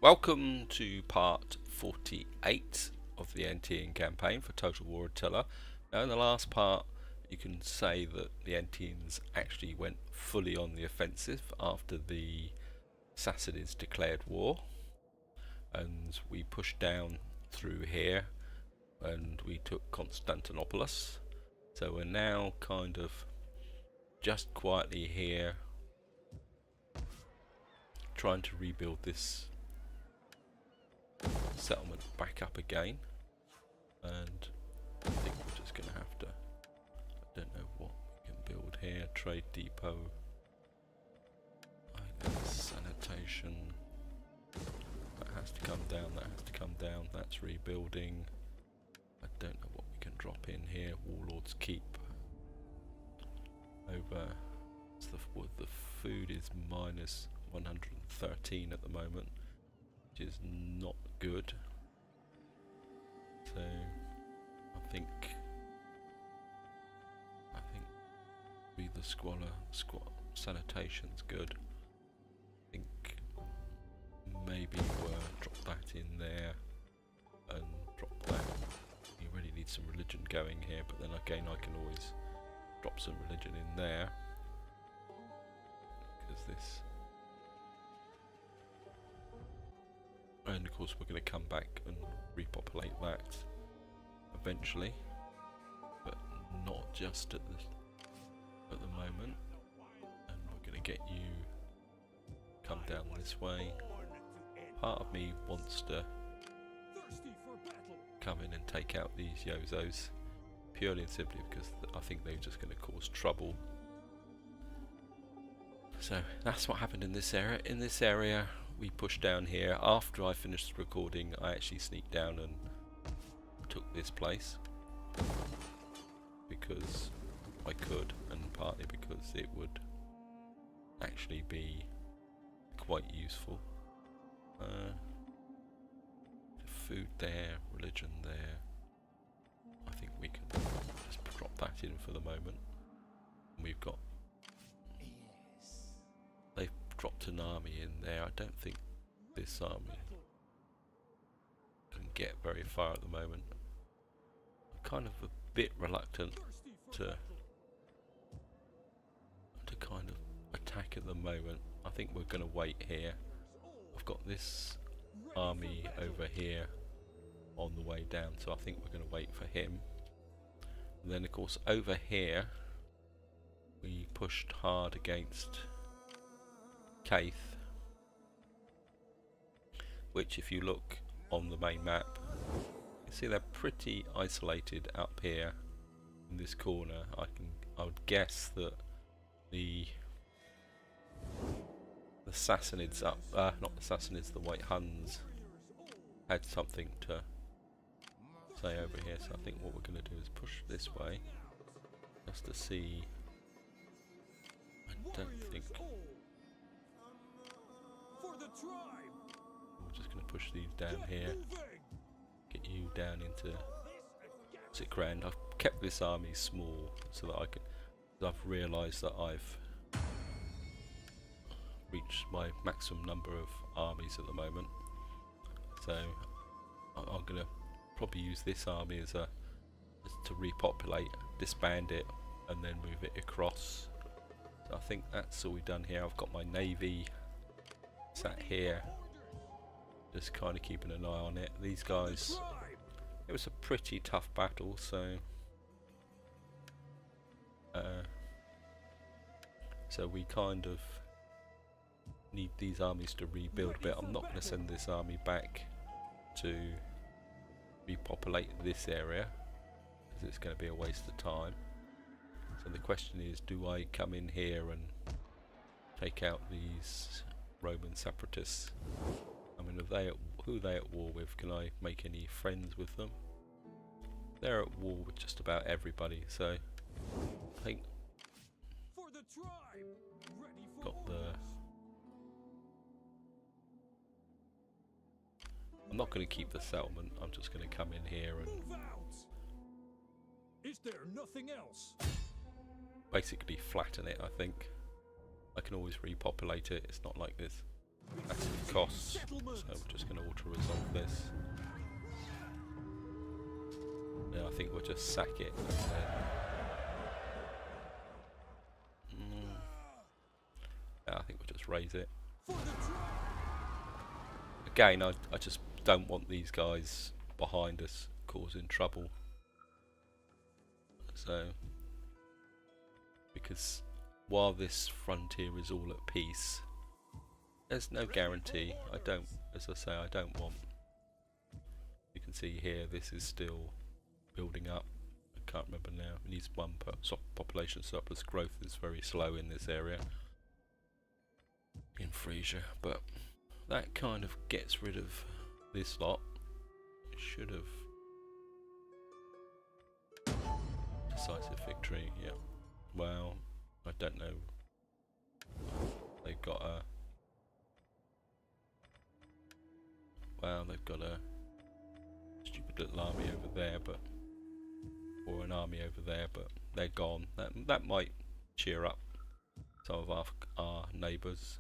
Welcome to part 48 of the Antean campaign for Total War Attila. Now in the last part you can say that the Anteans actually went fully on the offensive after the Sassanids declared war, and we pushed down through here and we took Constantinople. So we're now kind of just quietly here trying to rebuild this settlement back up again, and I think we're just going to have to, I don't know what we can build here. Trade depot, sanitation, that has to come down, that has to come down, that's rebuilding. I don't know what we can drop in here. Warlord's Keep over, the food is minus 113 at the moment, which is not good. So I think be the squat sanitation's good. I think maybe we'll drop that in there and drop that. You really need some religion going here, but then again I can always drop some religion in there, because this, and of course we're going to come back and repopulate that eventually, but not just at the moment. And we're going to get you come down this way. Part of me wants to come in and take out these Yozos, purely and simply because I think they're just going to cause trouble. So that's what happened in this area. In this area we pushed down here. After I finished the recording, I actually sneaked down and took this place because I could, and partly because it would actually be quite useful. Food there, religion there. I think we can just drop that in for the moment. We've got, they've dropped an army in there. I don't think this army can get very far at the moment. I'm kind of a bit reluctant to kind of attack at the moment. I think we're going to wait here. I've got this army over here on the way down, so I think we're going to wait for him. And then of course over here we pushed hard against Caith, which if you look on the main map, you see they're pretty isolated up here in this corner. I would guess that the Sassanids up, not the Sassanids, the White Huns had something to say over here. So I think what we're going to do is push this way, just to see. I don't think. We're just going to push these down here, get you down into Sikran. I've kept this army small so that I can. I've realised that I've reached my maximum number of armies at the moment, so I'm going to probably use this army as to repopulate, disband it, and then move it across. So I think that's all we've done here. I've got my navy sat here, just kind of keeping an eye on it. These guys, it was a pretty tough battle, so we kind of need these armies to rebuild a bit. I'm not going to send this army back to repopulate this area because it's going to be a waste of time. So the question is, do I come in here and take out these Roman separatists? I mean, who are they at war with? Can I make any friends with them? They're at war with just about everybody, so I think got the. I'm not going to keep the settlement. I'm just going to come in here and is there nothing else? Basically flatten it. I think I can always repopulate it. It's not like this massive costs, so we're just going to auto-resolve this. Yeah, I think we'll just sack it and then... yeah, I think we'll just raise it. Again, I just don't want these guys behind us causing trouble. So, because while this frontier is all at peace, there's no guarantee. I don't, as I say, I don't want... You can see here, this is still building up. I can't remember now. It needs one population surplus. Growth is very slow in this area, in Frisia, but that kind of gets rid of this lot. It should have... Decisive victory, yeah. Well, I don't know. They've got a... Well, they've got a stupid little army over there, but... Or an army over there, but they're gone. That might cheer up some of our neighbours.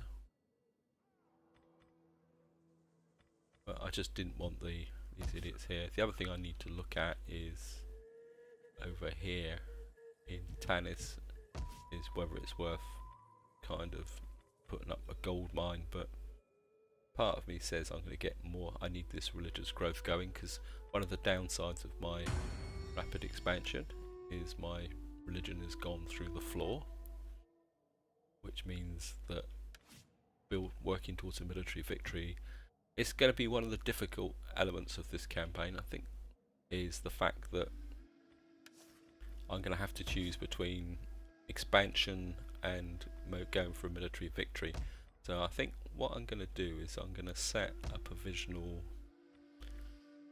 But I just didn't want these idiots here. The other thing I need to look at is over here in Tanis, is whether it's worth kind of putting up a gold mine, but part of me says I'm going to get more. I need this religious growth going, because one of the downsides of my rapid expansion is my religion has gone through the floor, which means that working towards a military victory, it's going to be one of the difficult elements of this campaign, I think, is the fact that I'm going to have to choose between expansion and going for a military victory. So I think what I'm going to do is I'm going to set a provisional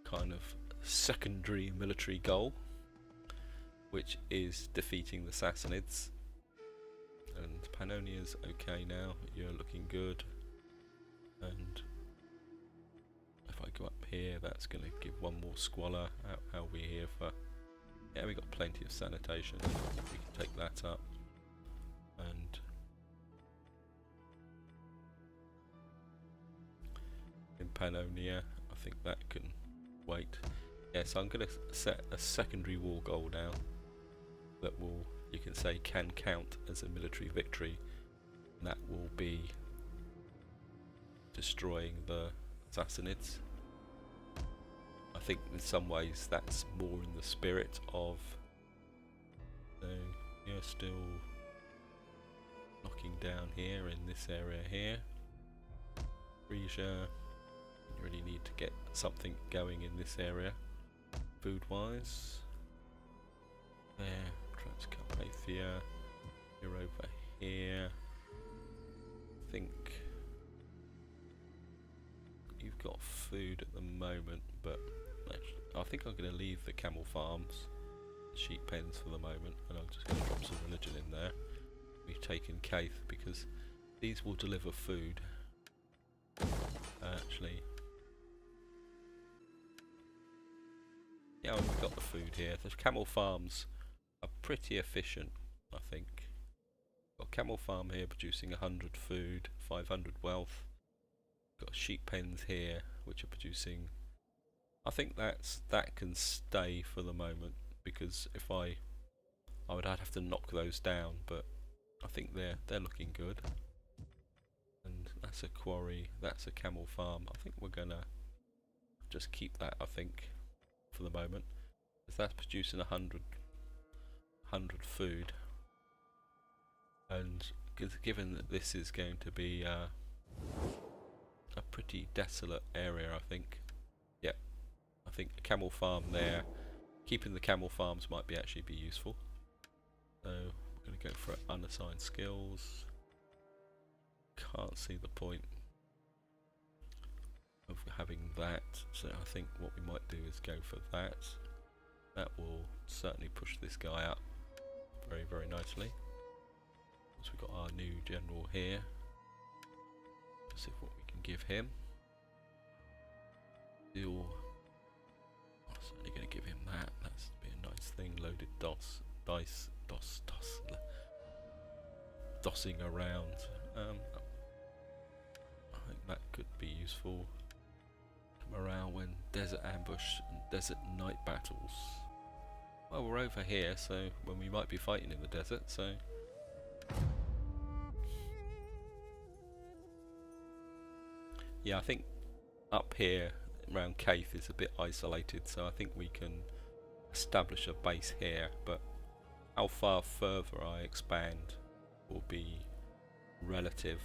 kind of secondary military goal, which is defeating the Sassanids. And Pannonia's okay now, you're looking good. And if I go up here, that's going to give one more squalor. How are we here for... Yeah, we got plenty of sanitation. I think we can take that up. And in Pannonia, I think that can wait. Yes, I'm going to set a secondary war goal now that will, you can say, can count as a military victory. And that will be destroying the Sassanids. I think in some ways that's more in the spirit of, yeah, still knocking down here in this area here. Frisia, you really need to get something going in this area, food wise. There, Transcarpathia, you're over here. I think you've got food at the moment, but I think I'm going to leave the camel farms, sheep pens for the moment, and I'm just going to drop some religion in there. We've taken Caith because these will deliver food. Actually, yeah, we've got the food here. The camel farms are pretty efficient, I think. Got a camel farm here producing 100 food, 500 wealth. Got sheep pens here which are producing... I think that can stay for the moment, because if I'd have to knock those down, but I think they're looking good. And that's a quarry, that's a camel farm. I think we're gonna just keep that, I think, for the moment, because that's producing 100 food. And given that this is going to be a pretty desolate area, I think. Yeah, I think a camel farm there, keeping the camel farms might actually be useful. So we're going to go for unassigned skills. Can't see the point of having that, so I think what we might do is go for that. That will certainly push this guy up very, very nicely. So we've got our new general here. Let's see what we can give him. I'm certainly going to give him that. That's be a nice thing. Loaded dossing around. I think useful. Morale when desert ambush and desert night battles. Well, we're over here, so when we might be fighting in the desert, so yeah, I think up here around Caith is a bit isolated, so I think we can establish a base here, but how far further I expand will be relative.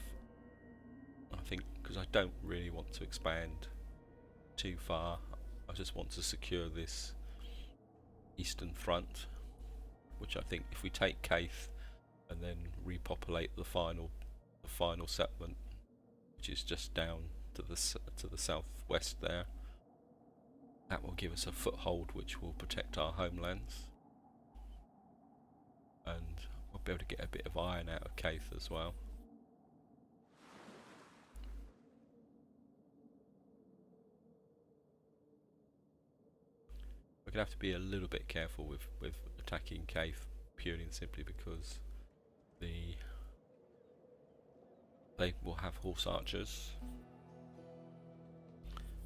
I think because I don't really want to expand too far, I just want to secure this eastern front, which I think if we take Caith and then repopulate the final settlement, which is just down to the southwest there, that will give us a foothold which will protect our homelands, and we'll be able to get a bit of iron out of Caith as well. We're going to have to be a little bit careful with attacking Caith, purely and simply because they will have horse archers,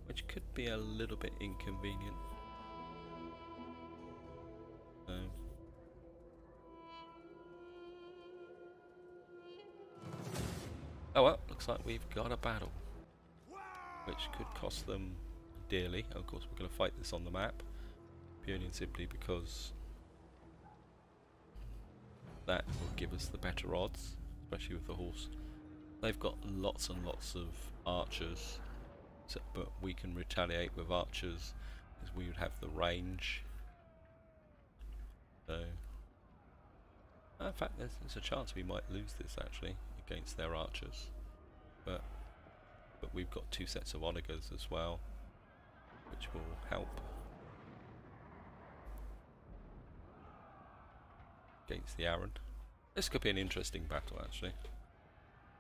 which could be a little bit inconvenient. Oh well, looks like we've got a battle, which could cost them dearly. Of course, we're going to fight this on the map, purely and simply because that will give us the better odds, especially with the horse. They've got lots and lots of archers, but we can retaliate with archers because we would have the range. So, in fact, there's a chance we might lose this actually against their archers, but we've got 2 sets of onagers as well, which will help against the Aaron. This could be an interesting battle actually.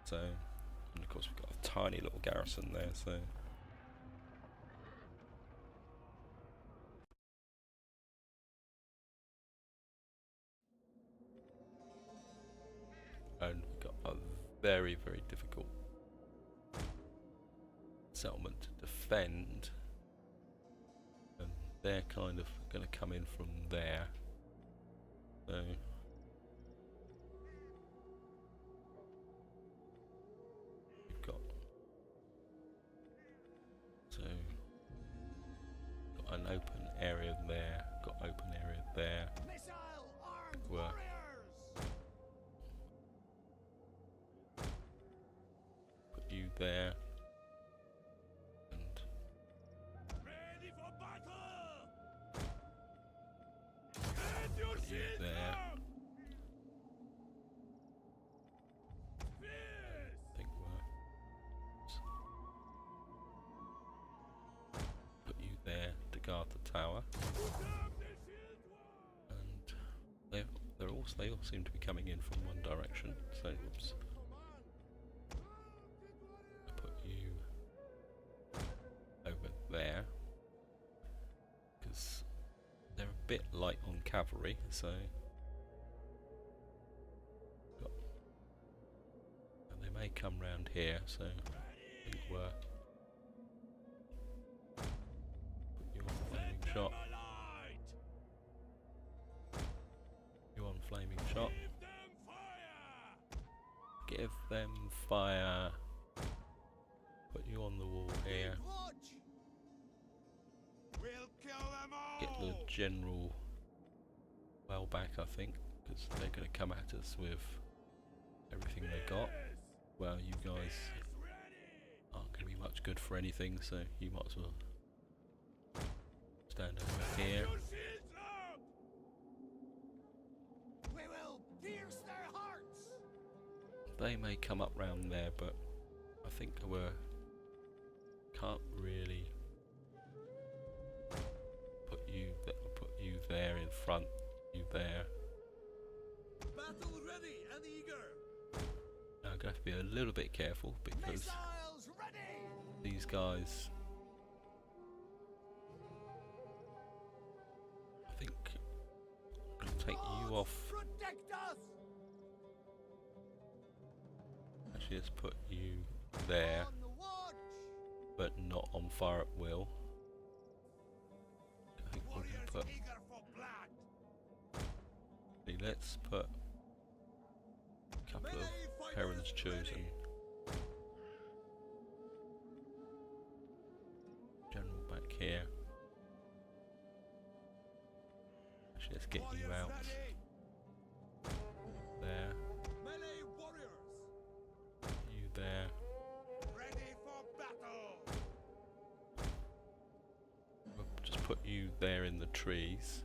So, and of course we've got a tiny little garrison there, so and we've got a very, very difficult settlement to defend, and they're kind of going to come in from there, so we've got an open area there, got open area there. We're put you there, and Ready for battle! put you there. I think put you there to guard the tower, and they all seem to be coming in from one direction. So, oops. Put you over there because they're a bit light on cavalry, so and they may come round here, so I think we're put you on flaming shot. You on flaming shot. Give them fire. Put you on the wall here. Get the general well back, I think, because they're going to come at us with everything they got. Well, you guys aren't going to be much good for anything, so you might as well stand over here. They may come up round there, but I think we can't really put you there in front, you there. Battle ready and eager. Now I'm going to have to be a little bit careful because these guys, I think, I'm going to take you off. Actually, let's put you there. but not on fire at will. I think we can put. Eager for blood. Let's put a couple of parents chosen. General back here. Actually, let's get you out. There. Melee warriors. You there. Ready for battle. We'll just put you there in the trees.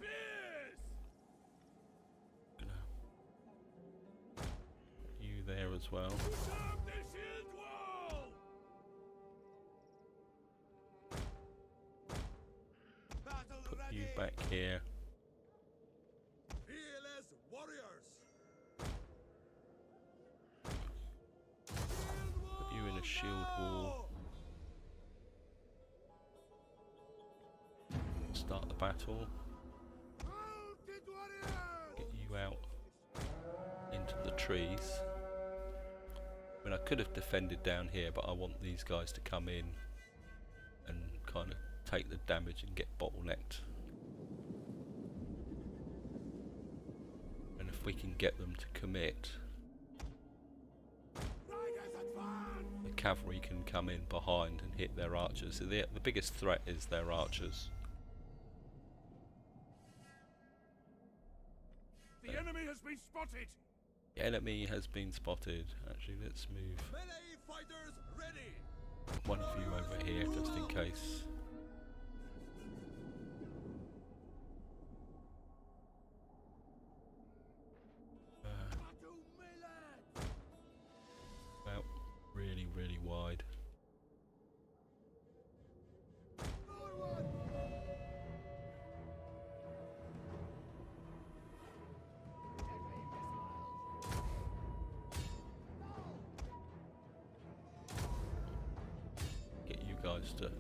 Fierce. Gonna put you there as well. Serve the shield wall. Battle Put ready. you back here. Fearless warriors. Put you in a shield wall. Start the battle. Mounted warriors. Get you out into the trees. I mean, I could have defended down here, but I want these guys to come in and kind of take the damage and get bottlenecked. And if we can get them to commit, Riders advance. the cavalry can come in behind and hit their archers. So the biggest threat is their archers. The enemy has been spotted. The enemy has been spotted. Actually, let's move Melee fighters ready. one of you over here just in case. Battle melee. Out really, really wide. Forward. Get you guys to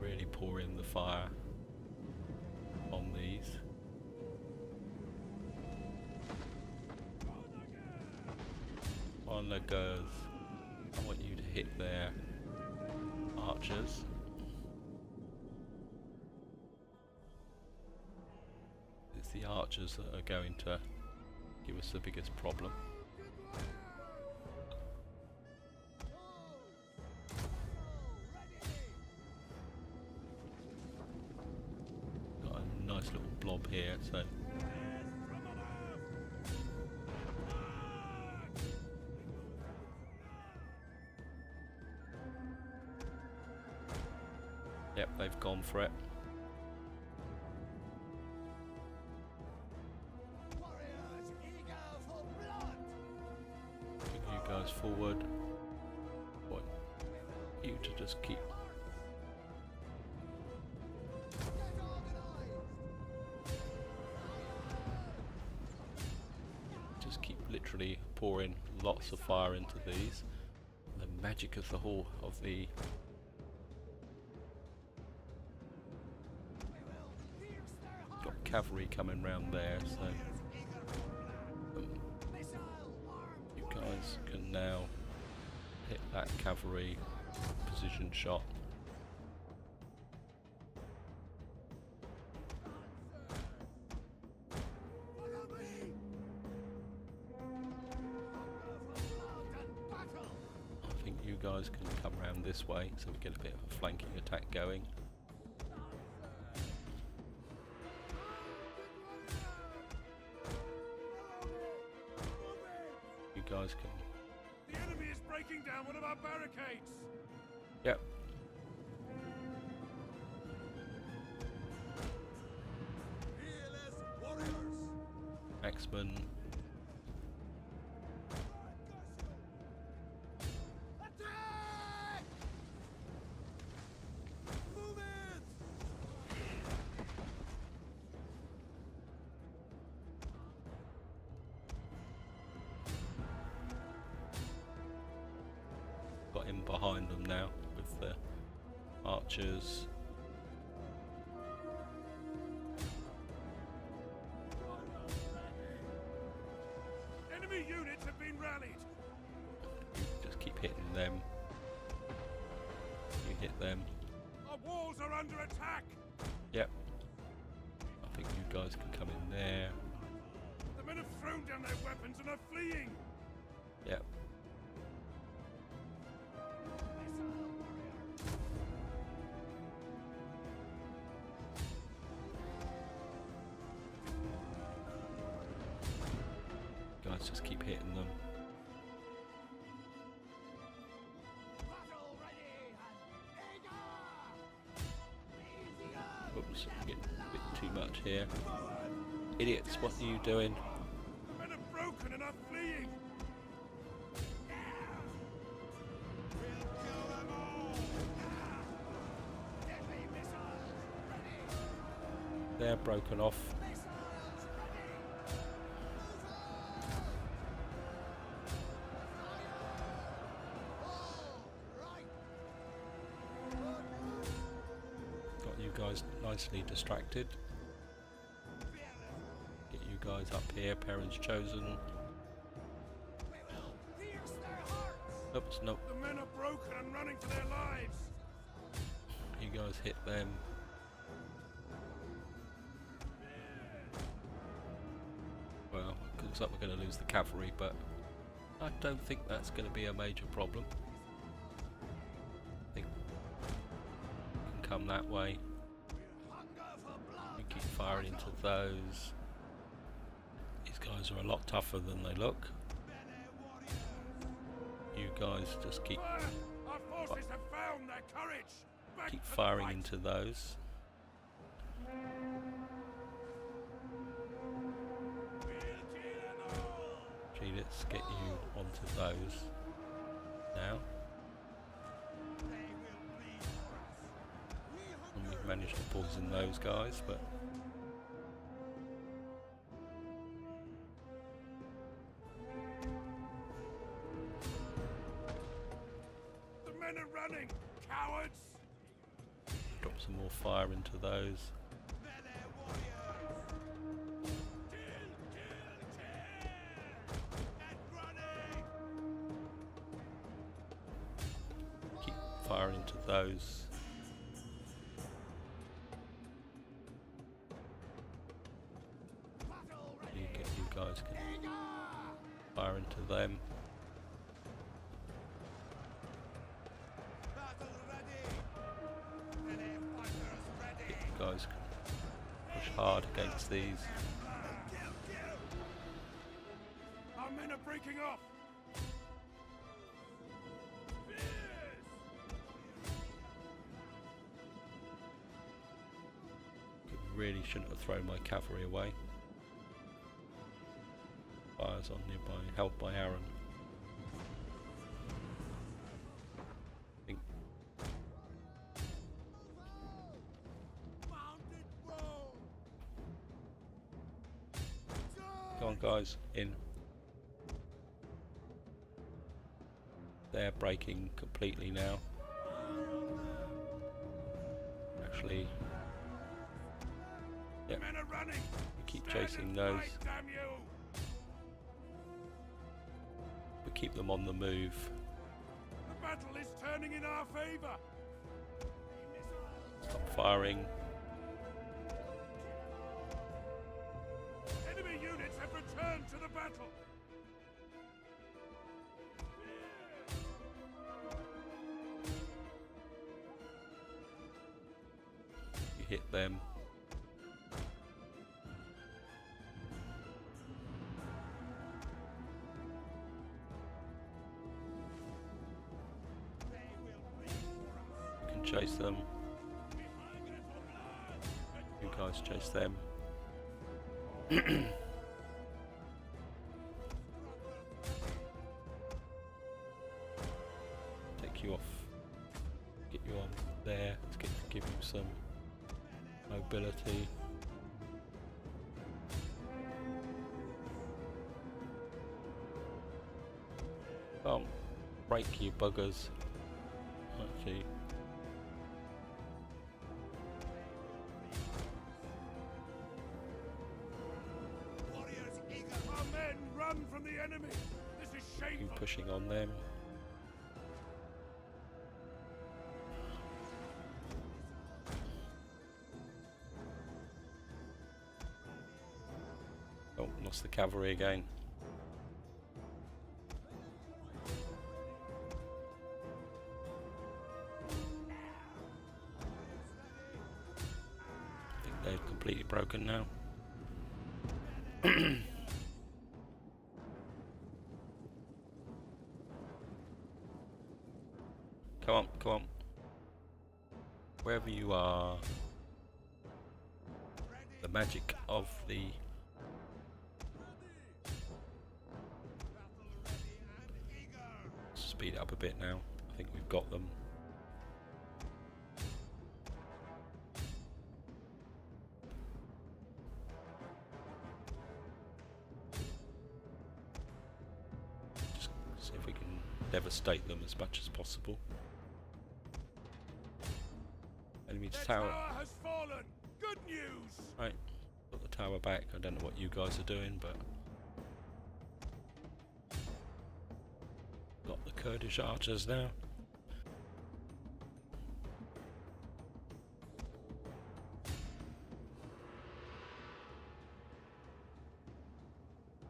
really pour in the fire on these. Onlookers, I want you to hit their archers. It's the archers that are going to give us the biggest problem. Got a nice little blob here, so yep, they've gone for it. Warriors eager for blood. Bring you guys forward. Want you to just keep Get organized. literally pouring lots of fire into these. The magic of the whole of the got cavalry coming round there, so you guys can now hit that cavalry position shot. I think you guys can come round this way so we get a bit of a flanking attack going. You guys can. The enemy is breaking down one of our barricades. Yep. Fearless warriors. Axeman. Attack! Move it! Got him behind them now with the archers. Enemy units have been rallied. them. You hit them. Our walls are under attack! Yep. I think you guys can come in there. The men have thrown down their weapons and are fleeing! Yep. Guys, just keep hitting them. Oops, I'm getting a bit too much here. Idiots, what are you doing? The men have broken and are fleeing! They're broken off. Got you guys nicely distracted. Get you guys up here, parents chosen. Oops, nope. The men are broken and running for their lives! You guys hit them. Well, it looks like we're going to lose the cavalry, but I don't think that's going to be a major problem. I think we can come that way. We keep firing into those. These guys are a lot tougher than they look. You guys just keep Our forces have found their courage! Back keep to the firing fight. into those. Gee, let's get you onto those now. And we've managed to poison those guys, but The men are running! Cowards! drop some more fire into those. Keep firing into those. You guys can fire into them. You guys can push hard against these. Our men are breaking off! Really shouldn't have thrown my cavalry away. Fires on nearby, held by Aaron. Think. Go on guys, in. They're breaking completely now. Actually, yep. Men are running! We keep Stand chasing and those. fight, damn you! We keep them on the move. The battle is turning in our favor! Stop firing. Enemy units have returned to the battle! You hit them. You can chase them. You guys chase them. Take you off. Get you on there to give you some mobility. Can't break you buggers. Actually. Our men run from the enemy! This is You shameful! pushing on them. lost the cavalry again. I think they've completely broken now. Come on, come on. Wherever you are, the magic of the speed it up a bit now. I think we've got them. Just see if we can devastate them as much as possible. Enemy tower has fallen. Good news. Right, got the tower back. I don't know what you guys are doing, but got the Kurdish archers now.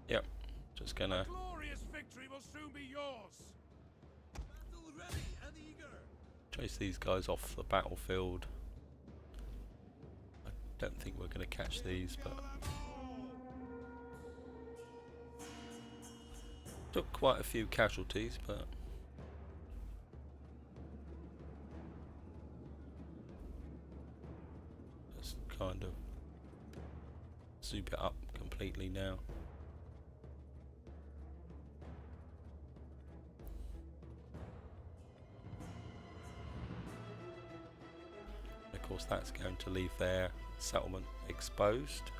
Yep, just gonna Glorious victory will soon be yours. Battle ready and eager. chase these guys off the battlefield. I don't think we're going to catch these, but took quite a few casualties, but just kind of soup it up completely now. Of course, that's going to leave their settlement exposed.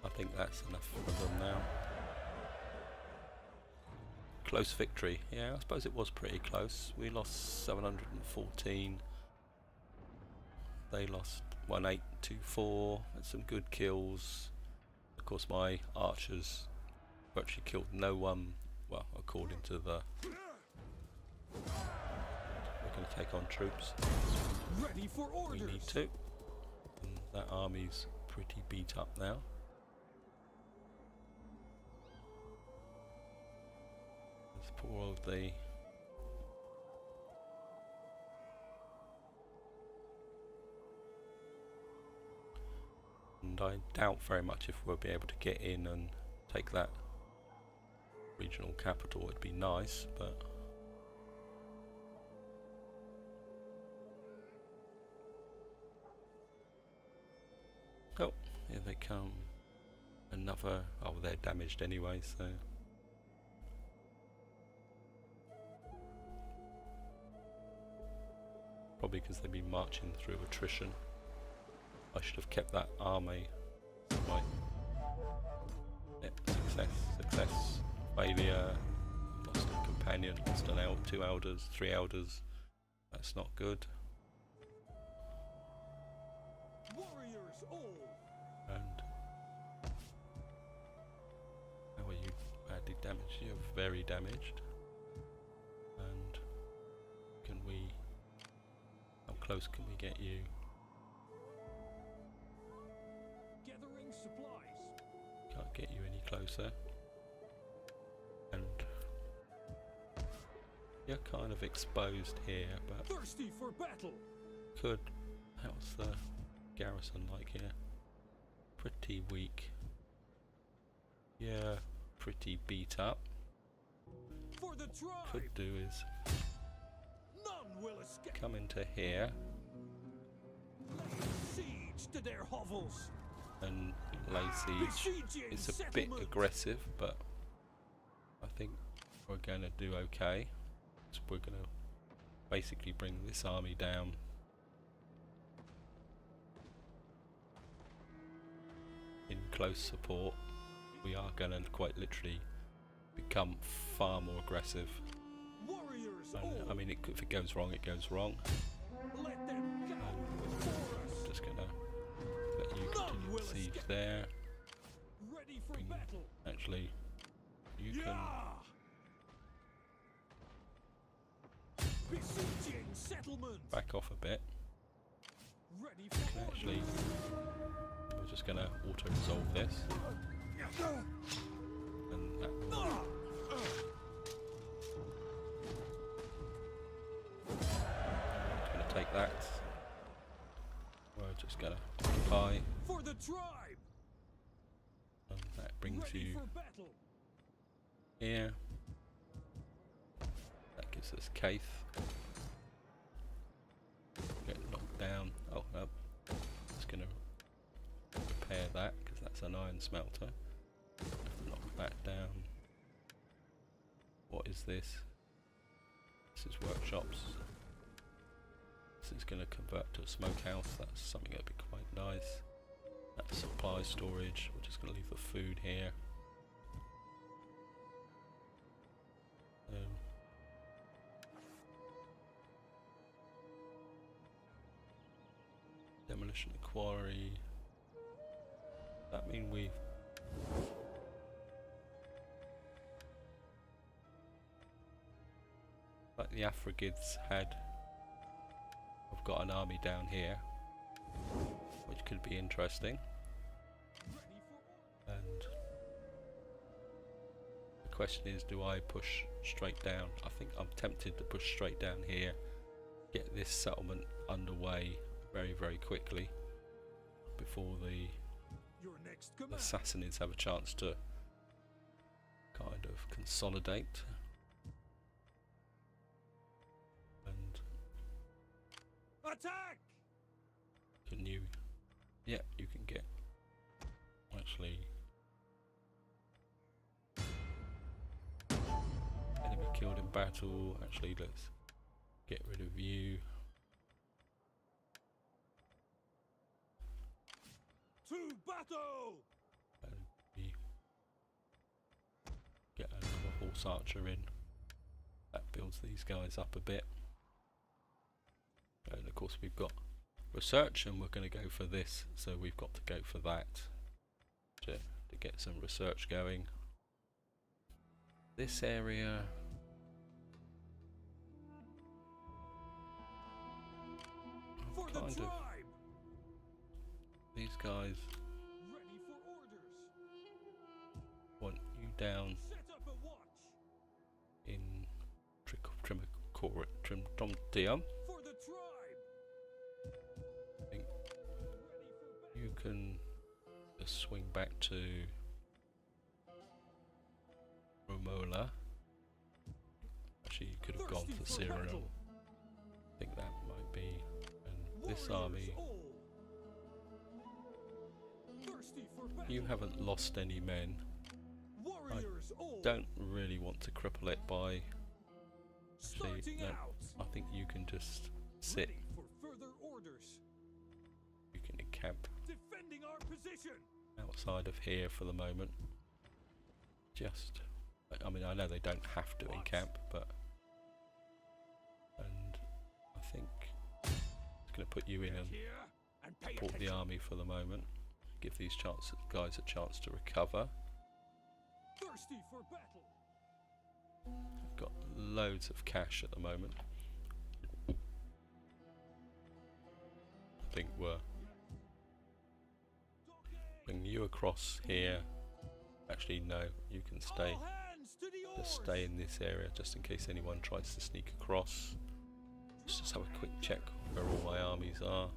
I think that's enough for them now. Close victory. Yeah, I suppose it was pretty close. We lost 714. They lost 1824. Had some good kills. Of course, my archers actually killed no one. Well, according to the... We're going to take on troops. Ready for orders. We need to. And that army's pretty beat up now. There's poor old the... And I doubt very much if we'll be able to get in and take that regional capital. It'd be nice, but... Oh, here they come. Another... Oh, they're damaged anyway, so... Probably because they've been marching through attrition. I should have kept that army. Right. Yep, success. Failure. Lost a companion, lost an two elders, 3 elders. That's not good. Warriors all. And how are you badly damaged? You're very damaged. And can we... How close can we get you? Gathering supplies. Can't get you any closer. And you're kind of exposed here, but Thirsty for battle. could... How's the garrison like here? Pretty weak. Yeah, pretty beat up. For the tribe. Could do is None will escape. come into here Siege to their hovels. and lay siege. Besieging It's a bit settlement. aggressive, but I think we're going to do okay. So we're going to basically bring this army down. In close support. We are going to quite literally become far more aggressive. Warriors And, all. I mean, if it goes wrong, it goes wrong. Let them go before us. I'm just going to let you continue will the siege escape. there. Ready for Bring- battle. Actually, you can... Besieging settlement. back off a bit. Ready for Actually, we're just going to auto-resolve this. And that I'm going to take that. We're just going to occupy. For the tribe. And that brings Ready you for battle. here. That gives us Kaith. Get knocked down. Oh no. Just going to repair that because that's an iron smelter. Knock that down. What is this? This is workshops. This is going to convert to a smokehouse. That's something that'd be quite nice. That's supply storage. We're just going to leave the food here. Demolition of quarry. That mean we like the Afrigids had. I've got an army down here, which could be interesting. And the question is, do I push straight down? I think I'm tempted to push straight down here, get this settlement underway very, very quickly before the Assassinids have a chance to kind of consolidate. And attack! Can you? Yeah, you can get. Actually, enemy killed in battle. Actually, let's get rid of you. To battle! And we get another horse archer in. That builds these guys up a bit. And of course we've got research, and we're going to go for this, so we've got to go for that to get some research going. This area, For the kind tribe. of these guys Ready for orders. want you down Set up a watch. in Trimdomtium. For the tribe. I think Ready for you can just swing back to Romola. Actually, you could have gone for Thirsty for Cyrano. battle. I think that might be. And this Warriors army, all. Thirsty for battle. you haven't lost any men. Warriors all. Don't really want to cripple it by. Actually, Starting no. out. I think you can just sit. Ready for further orders. You can encamp Defending our position. outside of here for the moment. Just, I mean, I know they don't have to encamp, but, and I think it's going to put you in and Here and pay support the attention. army for the moment. Give these guys a chance to recover. Thirsty for battle. I've got loads of cash at the moment. I think we're bring you across here. Actually, no, you can stay. All hands to the Just oars. stay in this area just in case anyone tries to sneak across. Let's just have a quick check where all my armies are.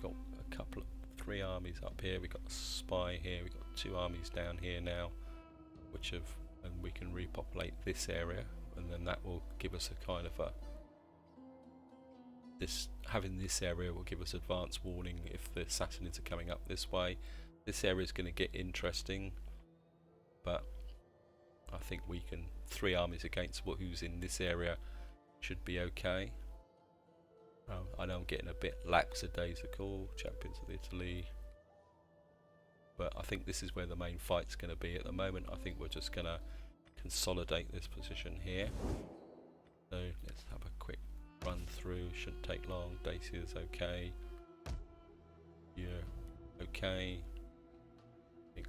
Got a couple of 3 armies up here. We've got a spy here. We've got 2 armies down here now, which have, and we can repopulate this area, and then that will give us a kind of a having this area will give us advance warning if the Assassinids are coming up this way. This area is going to get interesting, but I think we can 3 armies against who's in this area should be okay. I know I'm getting a bit lackadaisical, Champions of Italy, but I think this is where the main fight's going to be at the moment. I think we're just going to consolidate this position here. So let's have a quick run through, shouldn't take long. Dacia's okay. You're okay. I think,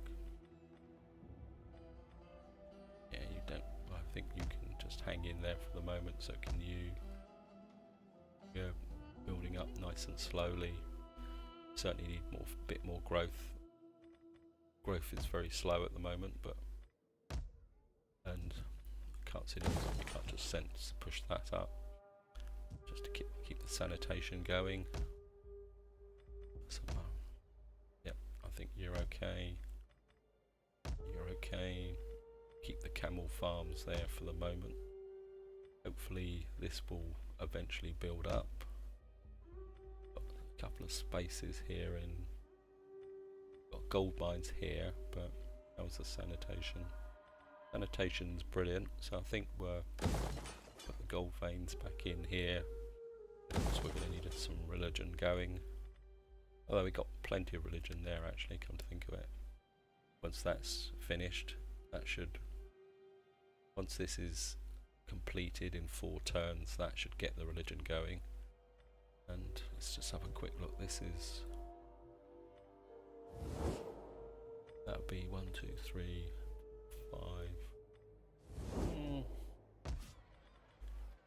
yeah, you don't, I think you can just hang in there for the moment, so can you. You're building up nice and slowly. Certainly need bit more growth. growth is very slow at the moment, but and can't see any reason we can't just push that up just to keep the sanitation going. So, yep, I think you're okay. You're okay. Keep the camel farms there for the moment. Hopefully this will eventually build up. Got a couple of spaces here and got gold mines here, but how's the sanitation? Sanitation's brilliant, so I think we'll put the gold veins back in here. So we're going to need some religion going. Although we got plenty of religion there actually, come to think of it. Once that's finished, that should, once this is completed in 4 turns, that should get the religion going. And let's just have a quick look. This is, that would be 1, 2, 3, 5.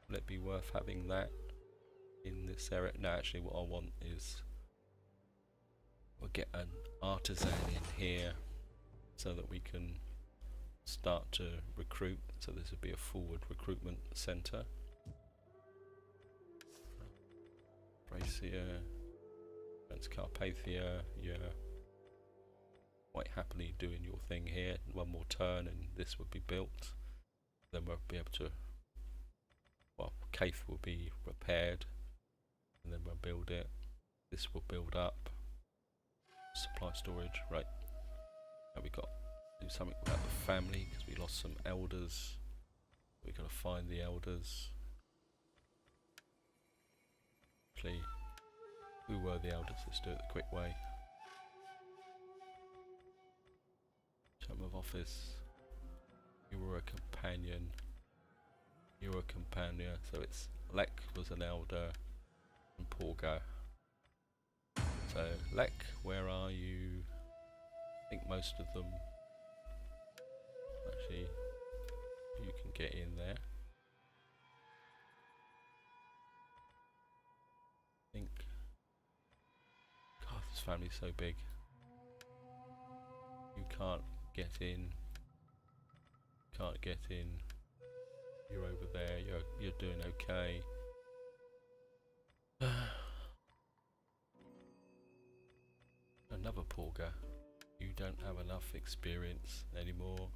Will it be worth having that in this area? No, actually what I want is we'll get an artisan in here so that we can start to recruit. So this would be a forward recruitment centre. Thracia, Transcarpathia, you're quite happily doing your thing here. One more turn and this would be built. Then we'll be able to, well, Caith will be repaired and then we'll build it. This will build up. Supply storage, right. Now we've got to do something about the family because we lost some elders. We've got to find the elders. Actually, who were the elders? Let's do it the quick way. Term of office. You were a companion. You were a companion. So it's Lek was an elder and Porga. So Lek, where are you? I think most of them. Actually, you can get in there. I think. God, this family's so big. You can't get in. Can't get in. You're over there. You're doing okay. Another Porga. You don't have enough experience anymore.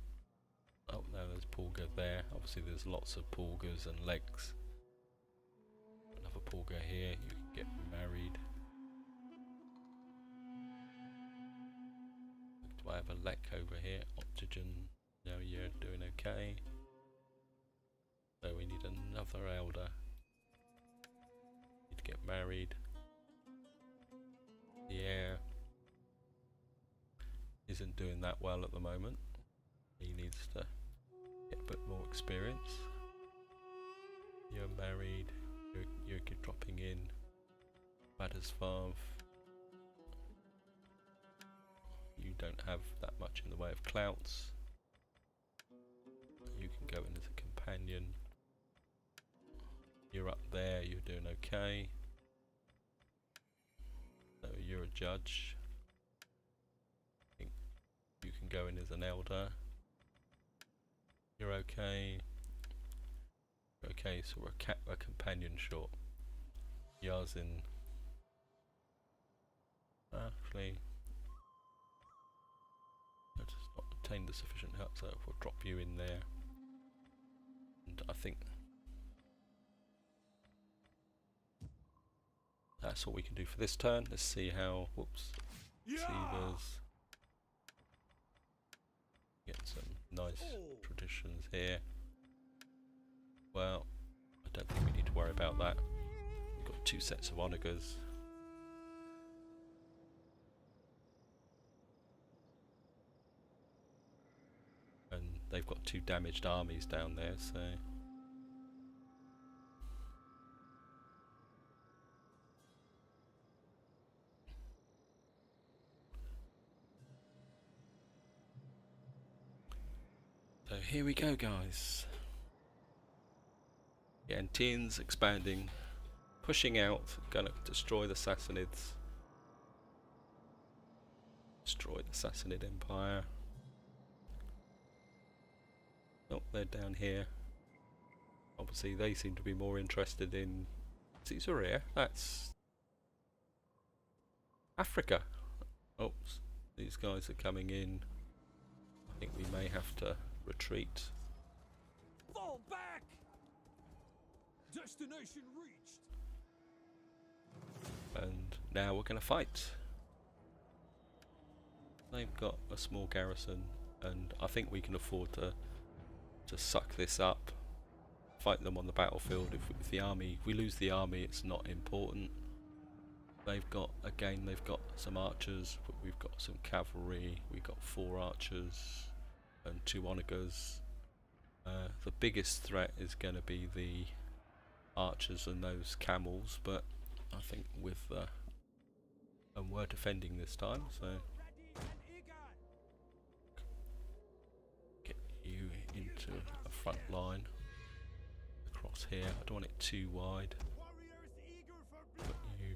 Oh no, there's Porga there. Obviously there's lots of Porgas and legs. Another Porga here. You can get married. Do I have a Lek over here? Optigen. No, you're doing okay. So we need another elder. Need to get married. The heir isn't doing that well at the moment. He needs to get a bit more experience. You're married. You're dropping in. Baddersfarth. You don't have that much in the way of clouts. You can go in as a companion. You're up there, you're doing okay. So you're a judge. I think you can go in as an elder. You're okay. Okay, so we're a companion short. Yazin. Actually, that's not obtained the sufficient help, so we'll drop you in there. And I think that's all we can do for this turn. Let's see how, whoops, Sievers. Get some nice traditions here. Well, I don't think we need to worry about that. We've got 2 sets of onagers. And they've got 2 damaged armies down there, so here we go, guys. The Anteans expanding, pushing out, gonna destroy the Sassanids. destroy the Sassanid Empire. Oh, they're down here. Obviously they seem to be more interested in Caesarea. That's Africa. Oops, these guys are coming in. I think we may have to retreat. Fall back! Destination reached. And now we're going to fight. They've got a small garrison, and I think we can afford to suck this up. Fight them on the battlefield. If the army, if we lose the army, it's not important. They've got some archers, but we've got some cavalry. We've got 4 archers and 2 onagers. The biggest threat is going to be the archers and those camels, but I think with and we're defending this time, so get you into a front line across here. I don't want it too wide. Put you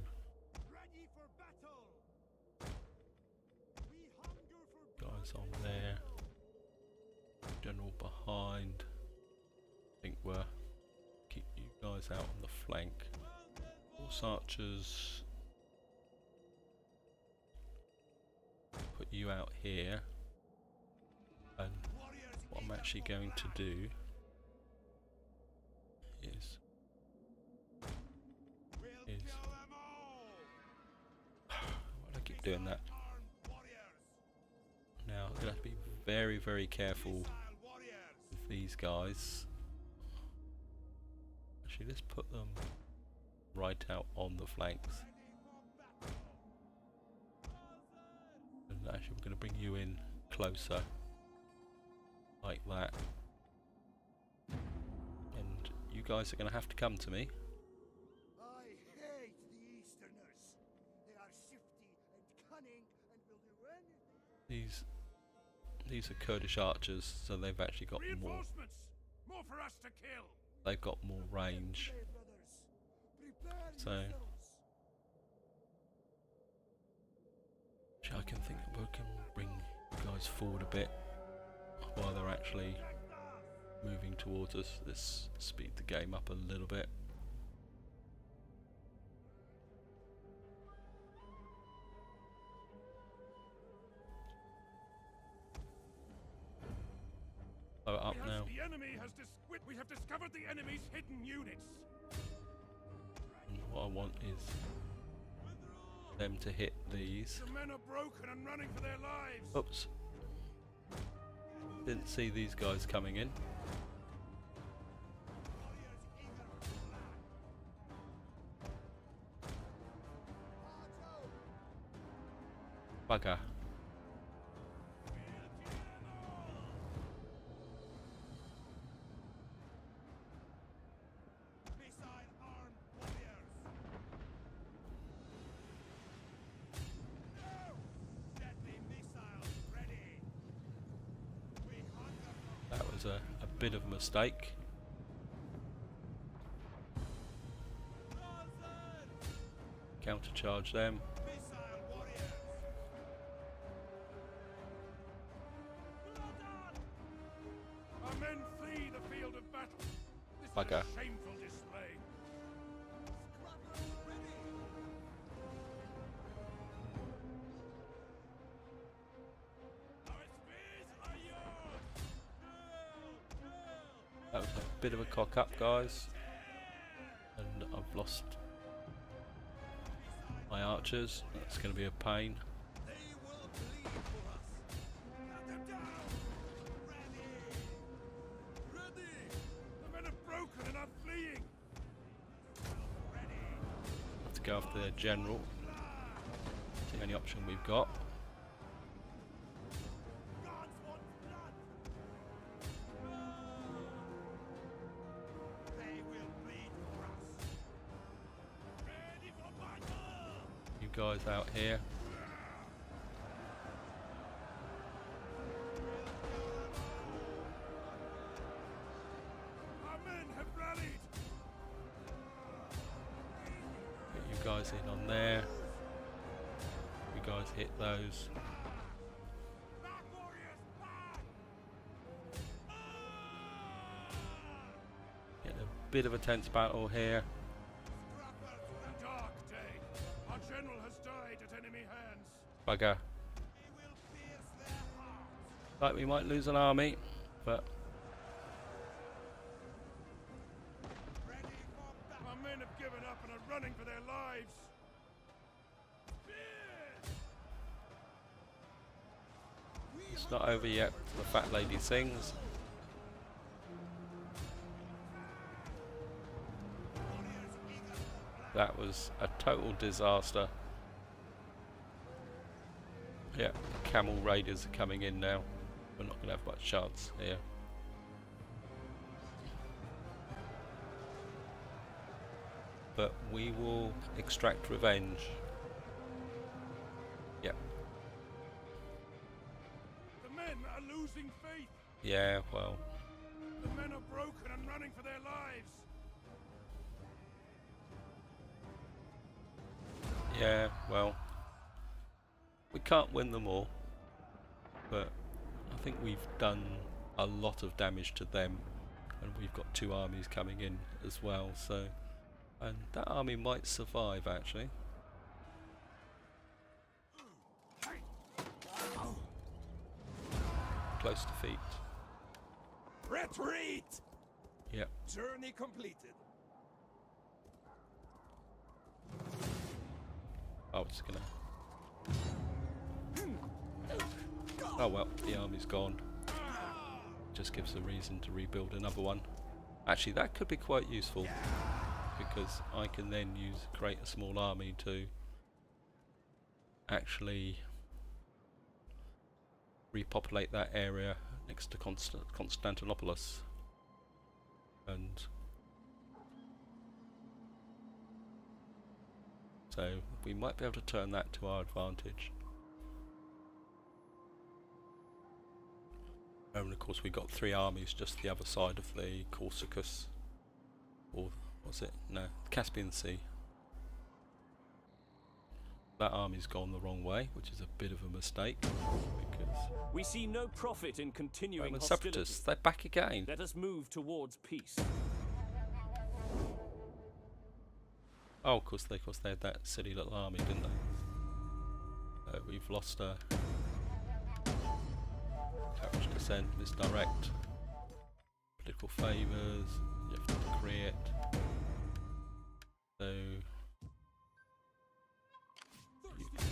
guys on there. General behind. I think we're keep you guys out on the flank. Horse archers. Put you out here. And what I'm actually going to do is why do I keep doing that? Now I'm going to have to be very, very careful with these guys. Actually, let's put them right out on the flanks. And actually we're going to bring you in closer, like that. And you guys are going to have to come to me. I hate the Easterners. They are shifty and cunning and will do anything. These are Kurdish archers, so they've actually got more. Reinforcements! More for us to kill! They've got more range. So I can think that we can bring you guys forward a bit while they're actually moving towards us. Let's speed the game up a little bit. Blow it up now. The enemy has we have discovered the enemy's hidden units. And what I want is them to hit these. The men are broken and running for their lives. Oops. Didn't see these guys coming in. Bugger. That was a bit of a mistake. Countercharge them. Our men flee the field of battle. This Bugger. is a shameful display. Our spears are yours. That was a bit of a cock up, guys. And I've lost my archers. That's going to be a pain. They will bleed for us. Cut them down. Ready. The men are broken and are fleeing. Have to go after their general. It's the only option we've got. Gods want blood. They will bleed for us. Ready for battle. You guys out here. Our men have rallied. Get you guys in on there. You guys hit those. bit of a tense battle here. A dark day. Our general has died at enemy hands. Bugger. He will pierce their hearts. Like we might lose an army, but Ready for battle. Our men have given up and are running for their lives. Spears! it's not over yet. The fat lady sings. That was a total disaster. Yeah, camel raiders are coming in now. We're not going to have much chance here. But we will extract revenge. Yep. The men are losing faith. Yeah, well, The men are broken and running for their lives. yeah, well. We can't win them all. But I think we've done a lot of damage to them. And we've got 2 armies coming in as well, so... And that army might survive, actually. Close defeat. Retreat! Yep. Journey completed. Oh, it's gonna... Oh well, the army's gone. Just gives a reason to rebuild another one. Actually, that could be quite useful. Because I can then create a small army to actually repopulate that area next to Constantinopolis, and so we might be able to turn that to our advantage. And of course we got 3 armies just the other side of the Corsica's, or was it? No, Caspian Sea. That army's gone the wrong way, which is a bit of a mistake, because We see no profit in continuing Roman hostility. separatists, they're back again. Let us move towards peace. Oh, of course they had that silly little army, didn't they? We've lost a courage descent, misdirect, political favours, you have to decree it. So,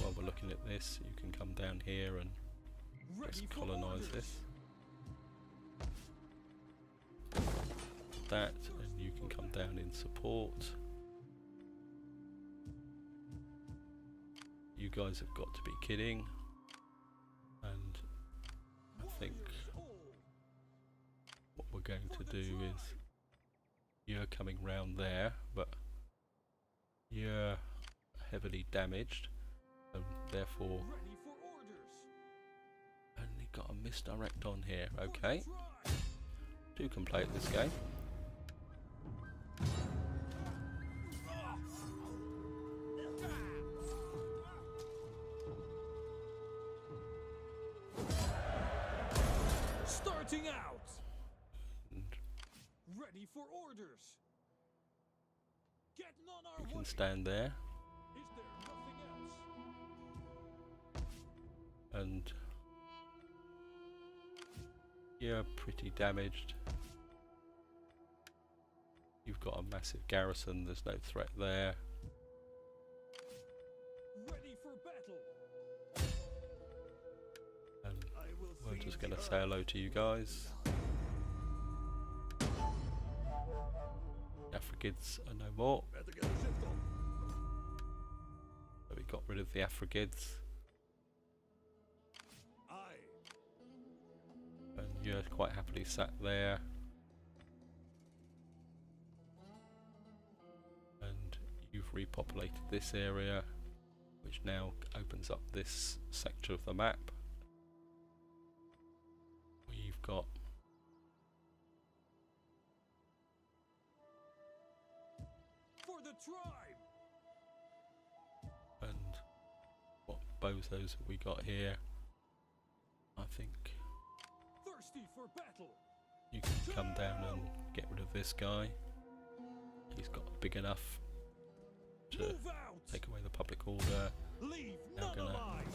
while we're looking at this, you can come down here and let's colonise this. That, and you can come down in support. You guys have got to be kidding. And I think what we're going to do is you're coming round there, but you're heavily damaged, and therefore only got a misdirect on here. Okay, 2 can play at this game. Starting out. And Ready for orders. Getting on our you way. can stand there, Is there nothing else? and you're pretty damaged. You've got a massive garrison, there's no threat there. Ready for battle. And we're just going to say hello to you guys. Afrigids are no more. Better get a shift on. So we got rid of the Afrigids. Aye. And you're quite happily sat there. And you've repopulated this area, which now opens up this sector of the map. We've got For the tribe. and what bozos have we got here? I think Thirsty for battle. you can come down and get rid of this guy. he's got big enough to Move out. take away the public order. Leave Now none gonna- alive.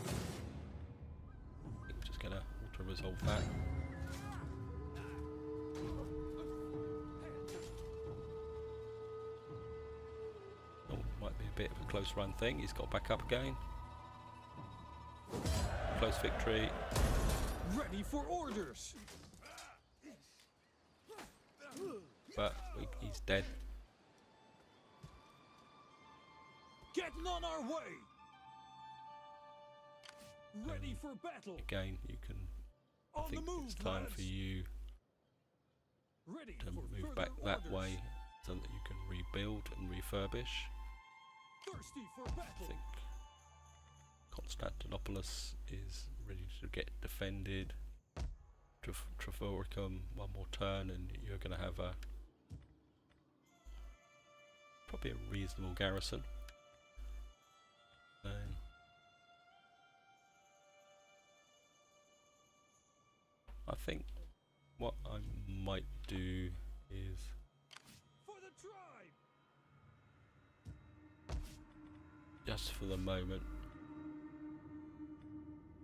I think we're just gonna auto-resolve that. Oh, might be a bit of a close run thing. He's got back up again. Close victory. Ready for orders. But he's dead. Getting on our way. Ready for battle. Again, you can. I On the think move, it's time lads. for you Ready to for move further back that orders. way so that you can rebuild and refurbish. Thirsty for I battle. think Constantinopolis is ready to get defended. Trevoricum, one more turn, and you're going to have a probably a reasonable garrison. I think what I might do is For the tribe. just for the moment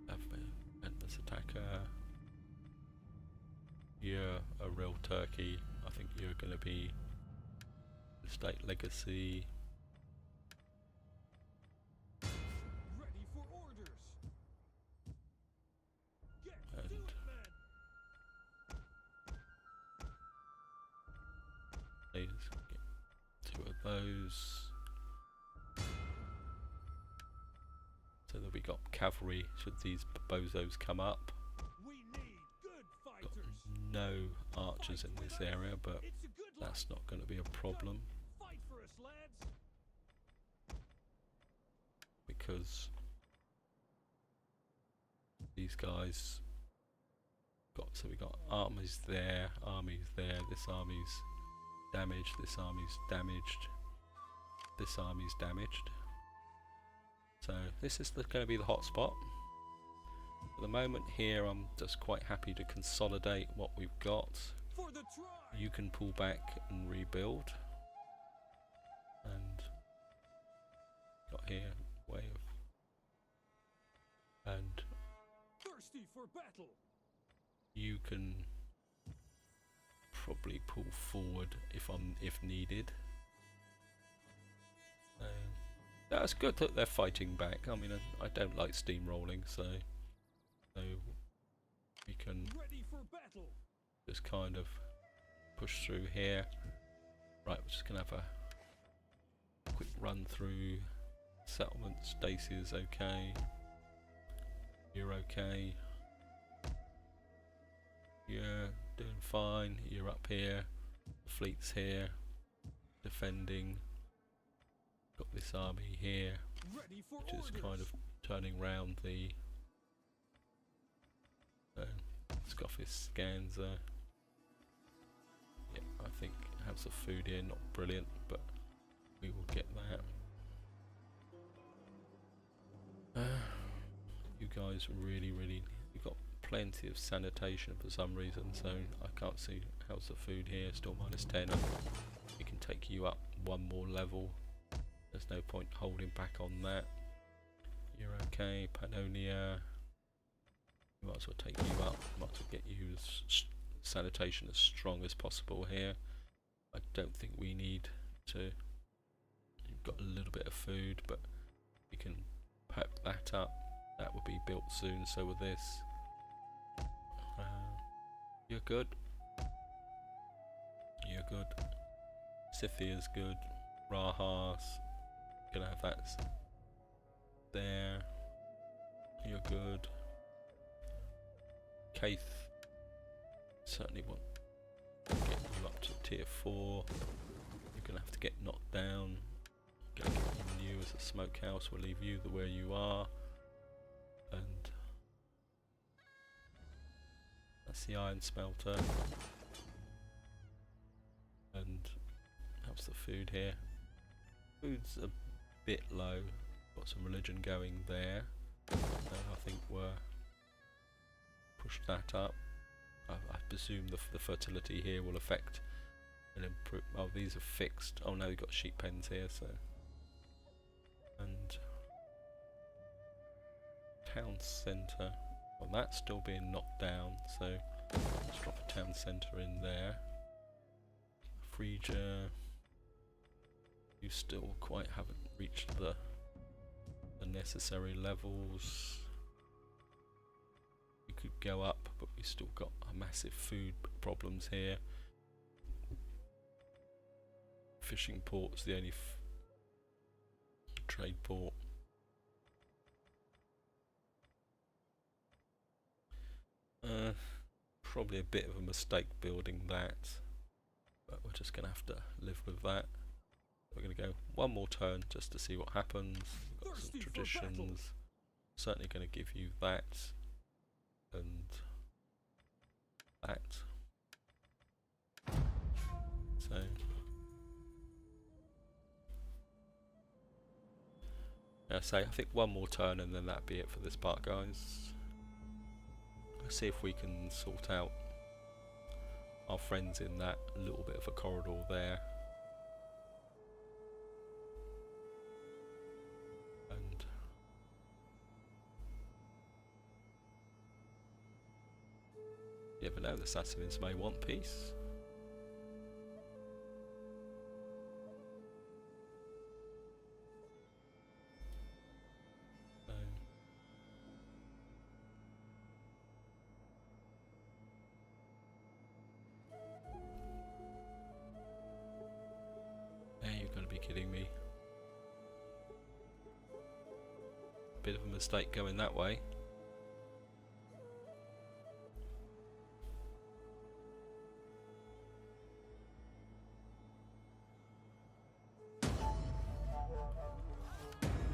have this attacker. You're a real turkey. I think you're going to be the state legacy. Ready for orders. Get And to it, men. let's get two of those. So that we got cavalry should these bozos come up. We need good Got fighters. no archers in this area, but It's a good that's not going to be a problem fight for us, lads. because these guys got, so we got armies there, this army's damaged, this army's damaged, this army's damaged. So this is going to be the hot spot. At the moment here I'm just quite happy to consolidate what we've got. For the tribe. You can pull back and rebuild. And got here way of, and Thirsty for battle. you can probably pull forward if needed. That's good that they're fighting back. I mean, I don't like steamrolling, so we can Ready for battle. just kind of push through here. Right, we're just gonna have a quick run through settlements. Stacy is okay. You're okay. You're doing fine. You're up here. The fleet's here, defending. Got this army here, Ready for which is orders. kind of turning round the Scoffis Scanza. Yeah, I think House of Food here, not brilliant, but we will get that. You guys really, you've got plenty of sanitation for some reason, so I can't see House of Food here, still -10. We can take you up one more level. There's no point holding back on that. You're okay. Pannonia. We might as well take you up. Might as well get you sanitation as strong as possible here. I don't think we need to. You've got a little bit of food, but we can pep that up. That will be built soon. So will this. You're good. You're good. Scythia's good. Raha's gonna have that there. You're good. Kaith, certainly want to get you up to tier 4. You're gonna have to get knocked down. Gonna get you as a smokehouse. We'll leave you where you are, and that's the iron smelter. And how's the food here? Food's a bit low. Got some religion going there. So I think we're push that up. I presume the fertility here will affect and improve. Oh, these are fixed. Oh no, we've got sheep pens here, so. And town centre. Well, that's still being knocked down, so let's drop a town centre in there. Frieger, you still quite haven't reached the necessary levels. We could go up, but we still got a massive food problems here. Fishing port's the only trade port. Probably a bit of a mistake building that, but we're just going to have to live with that. We're going to go one more turn just to see what happens. We've got some traditions. Certainly going to give you that and that. So I think one more turn and then that'd be it for this part, guys. Let's see if we can sort out our friends in that little bit of a corridor there. And you never know, the Sassanids may want peace. Kidding me. Bit of a mistake going that way.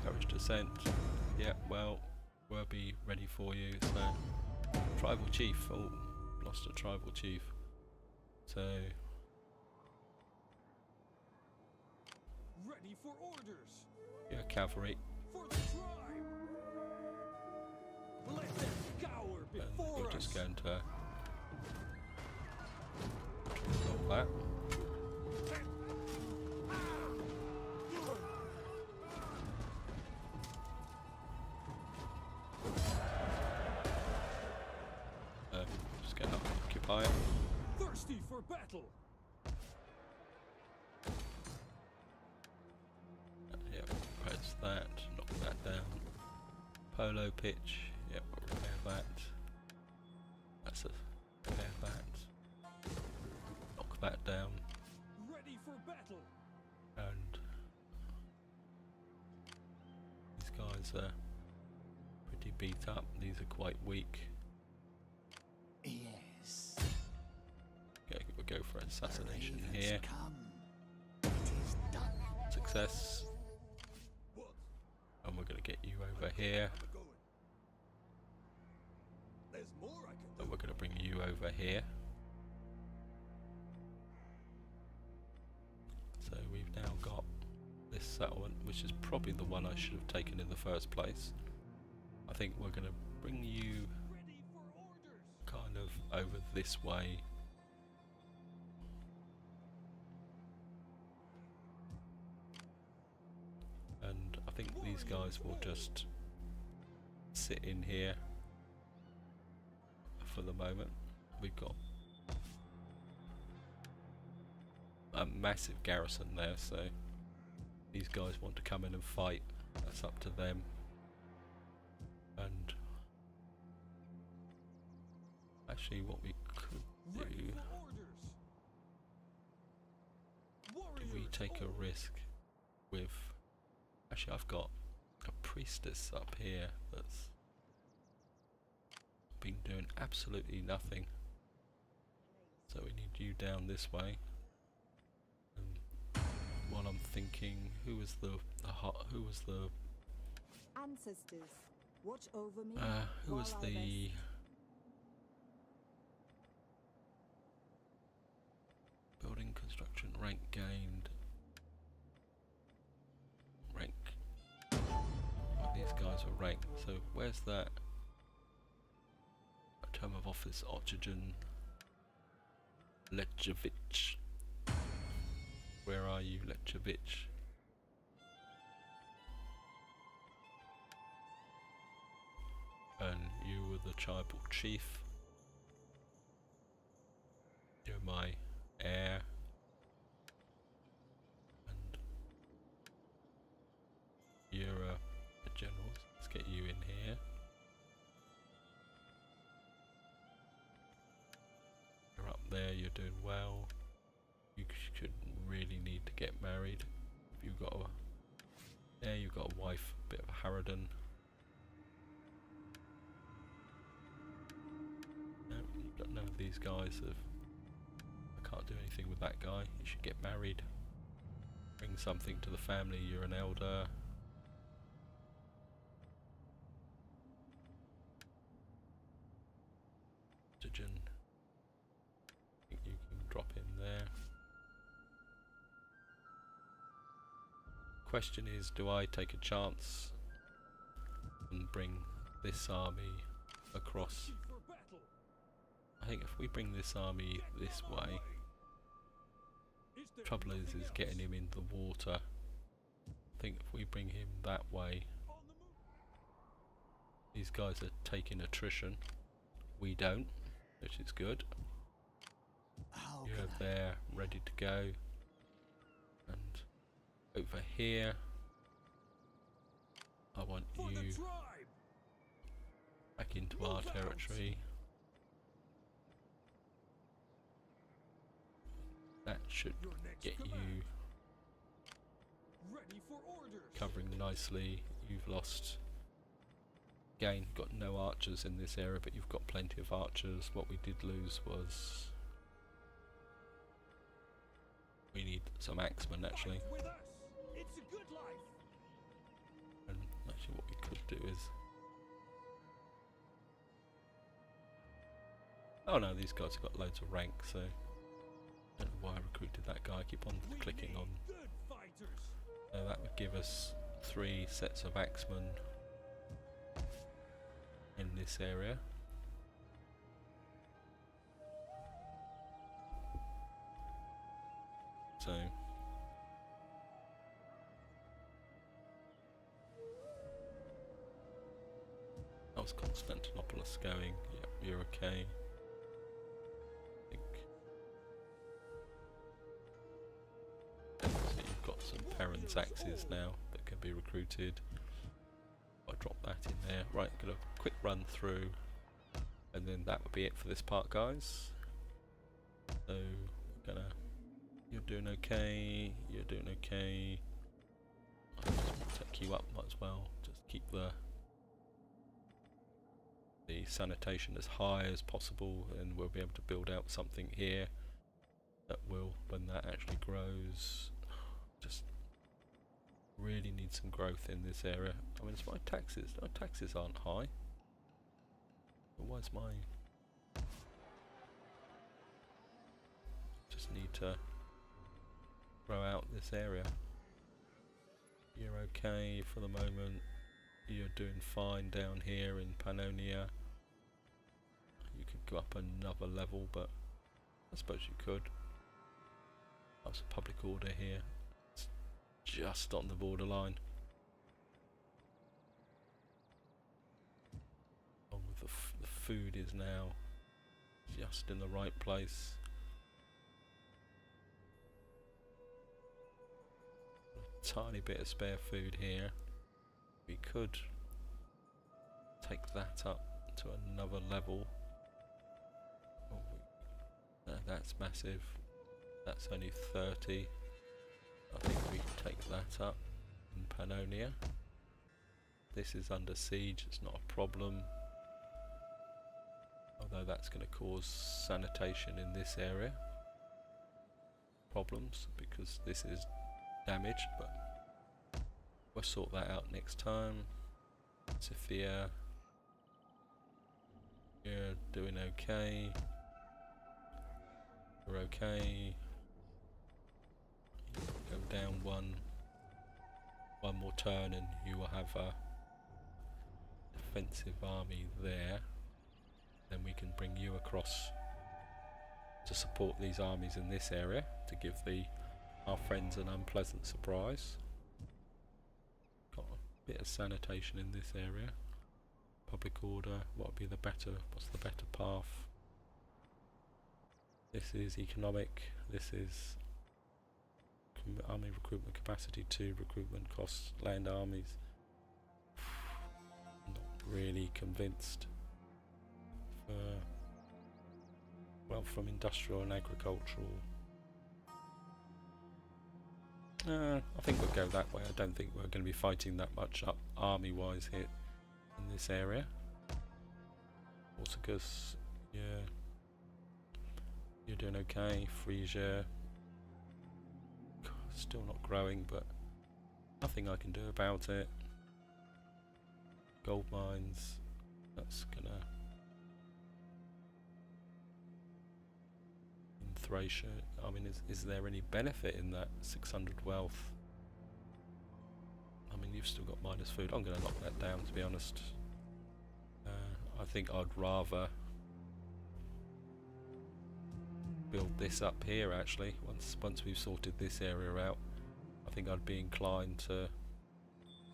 Courage descent. Yeah, well, we'll be ready for you. So, tribal chief. Oh, lost a tribal chief. So. Ready for orders. Yeah, cavalry. For the tribe. Let them cower before We're us. just going to resolve that. Just going to occupy it. Thirsty for battle. That, knock that down. Polo pitch, yep, we'll repair that. That's a repair that. Knock that down. Ready for battle. And these guys are pretty beat up. These are quite weak. Yes. Okay, we'll go for assassination Ravens here. come. It is done. Success. And we're going to get you over here. There's more I can do. And we're going to bring you over here. So we've now got this settlement, which is probably the one I should have taken in the first place. I think we're going to bring you Ready for orders. kind of over this way. And I think these guys will just sit in here for the moment. We've got a massive garrison there, so these guys want to come in and fight. That's up to them. And actually what we could Ready do, for orders. if we Warriors take a forward. risk with, actually I've got a priestess up here that's been doing absolutely nothing, so we need you down this way. And while I'm thinking, who was the Ancestors, watch over me. who was while I the rest. building construction rank gained? Rank. Well, these guys are ranked. So where's that? Term of office, Oxygen Lejevich. Where are you, Lechevich? And you were the tribal chief. You're my heir. And you're a general. Let's get you in here. You're up there, you're doing well. You should really need to get married. If you've got a... Yeah, you've got a wife, a bit of a harridan. No, you've got none of these guys have... I can't do anything with that guy. You should get married. Bring something to the family, you're an elder. Oxygen. I think you can drop in there. Question is, do I take a chance and bring this army across? Thirsty for battle. I think if we bring this army this way, Is there trouble is nothing getting else? him in the water. I think if we bring him that way, On the move. these guys are taking attrition. We don't, which is good. How You're can I? there, ready to go. And over here, I want For the you tribe. back into Move our out. territory. That should Your next get command. you Ready for orders. covering nicely. You've lost... Again, got no archers in this area, but you've got plenty of archers. What we did lose was... We need some axemen, actually. Fight with us. It's a good life. And actually what we could do is... Oh no, these guys have got loads of rank, so... I don't know why I recruited that guy. I keep on We clicking need on. good fighters. So that would give us 3 sets of axemen in this area. So how's Constantinopolis going? Yep, you're okay. I think so you've got some Perrin's axes now that can be recruited. I'll drop that in there. Right, got a quick run through, and then that would be it for this part, guys. So we're gonna... You're doing okay. You're doing okay. I'll just take you up, might as well. Just keep the sanitation as high as possible, and we'll be able to build out something here that will, when that actually grows, just really need some growth in this area. I mean, it's my taxes. My taxes aren't high. But why is my... Just need to grow out this area. You're okay for the moment. You're doing fine down here in Pannonia. You could go up another level, but I suppose you could. That's a public order here. It's just on the borderline. Oh, the food is now just in the right place. A tiny bit of spare food here. We could take that up to another level. Oh, no, that's massive. That's only 30. I think we can take that up in Pannonia. This is under siege, it's not a problem. Although that's going to cause sanitation in this area. Problems, because this is damaged, but we'll sort that out next time. Sophia, you're doing okay. You're okay. You go down one more turn and you will have a defensive army there. Then we can bring you across to support these armies in this area to give the our friends an unpleasant surprise. Got a bit of sanitation in this area. Public order, what's the better path? This is economic, this is army recruitment capacity 2, recruitment costs, land armies. Not really convinced. From industrial and agricultural. I think we'll go that way. I don't think we're going to be fighting that much up army-wise here in this area. Corsica's, yeah. You're doing okay. Frisia. Still not growing, but nothing I can do about it. Gold mines. That's gonna. In Thracia, I mean, is there any benefit in that 600 wealth? I mean, you've still got minus food. I'm gonna knock that down, to be honest. I think I'd rather build this up here actually. Once we've sorted this area out, I think I'd be inclined to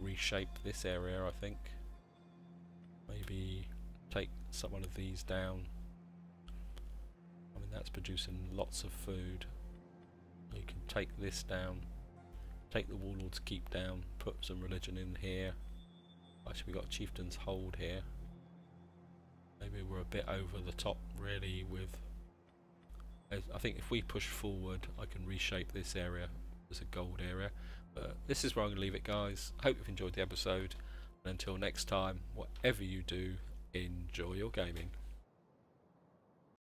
reshape this area. I think maybe take some one of these down. I mean, that's producing lots of food. You can take this down, take the warlord's keep down, put some religion in here. Actually, we've got a chieftain's hold here. Maybe we're a bit over the top really with. I think if we push forward, I can reshape this area as a gold area. But this is where I'm going to leave it, guys. Hope you've enjoyed the episode. And until next time, whatever you do, enjoy your gaming.